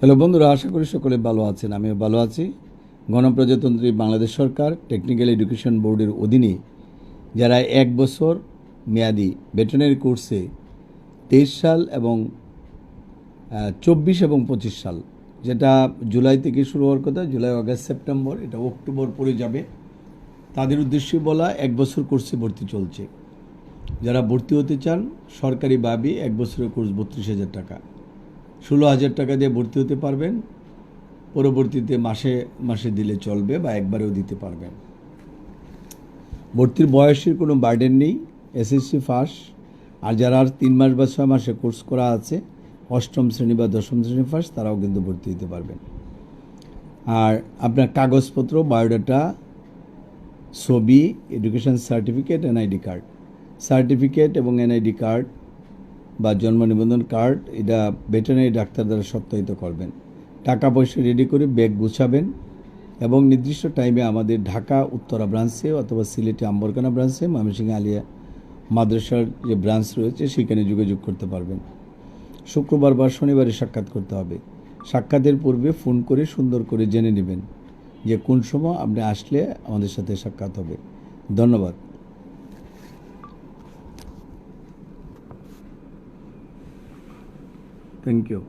Hello বন্ধুরা, আশা করি সকলে ভালো আছেন। আমিও ভালো আছি। গণপ্রজাতন্ত্রী বাংলাদেশ সরকার টেকনিক্যাল এডুকেশন বোর্ডের অধীনে যারা 1 বছর মেয়াদি ভেটেরিনারি কোর্সে 23 সাল এবং 24 এবং 25 সাল, যেটা জুলাই থেকে শুরু হওয়ার কথা, জুলাই, আগস্ট, সেপ্টেম্বর, এটা অক্টোবর পড়ে যাবে, তাদের উদ্দেশ্যে বলা 1 বছর কোর্সে ভর্তি চলছে। যারা ভর্তি হতে চান সরকারিভাবে 1 বছরের কোর্স 32,000 টাকা, 16,000 টাকা দিয়ে ভর্তি হতে পারবেন। পরবর্তীতে মাসে মাসে দিলে চলবে বা একবারেও দিতে পারবেন। ভর্তির বয়সের কোনো বার্ডেন নেই। এসএসসি পাস আর যারা 3 মাস বা 6 মাসে কোর্স করা আছে, 8ম শ্রেণী বা 10ম শ্রেণী পাস, তারাও কিন্তু ভর্তি হতে পারবেন। আর আপনার কাগজপত্র, বায়োডাটা, ছবি, education certificate, NID card, certificate এবং এনআইডি কার্ড বা জন্ম নিবন্ধন কার্ড, এটা ভেটেরিনারি ডাক্তার দ্বারা সত্যায়িত করবেন। টাকা পয়সা রেডি করে ব্যাগ গুছাবেন এবং নির্দিষ্ট টাইমে আমাদের ঢাকা উত্তরা ব্রাঞ্চে অথবা সিলেটে আম্বরকানা ব্রাঞ্চে, ময়মনসিংহ আলিয়া মাদ্রাসার যে ব্রাঞ্চ রয়েছে সেখানে যোগাযোগ করতে পারবেন। শুক্রবার বা শনিবারে সাক্ষাৎ করতে হবে। সাক্ষাতের পূর্বে ফোন করে সুন্দর করে জেনে নেবেন যে কোন সময় আপনি আসলে আমাদের সাথে সাক্ষাৎ হবে। ধন্যবাদ। Thank you.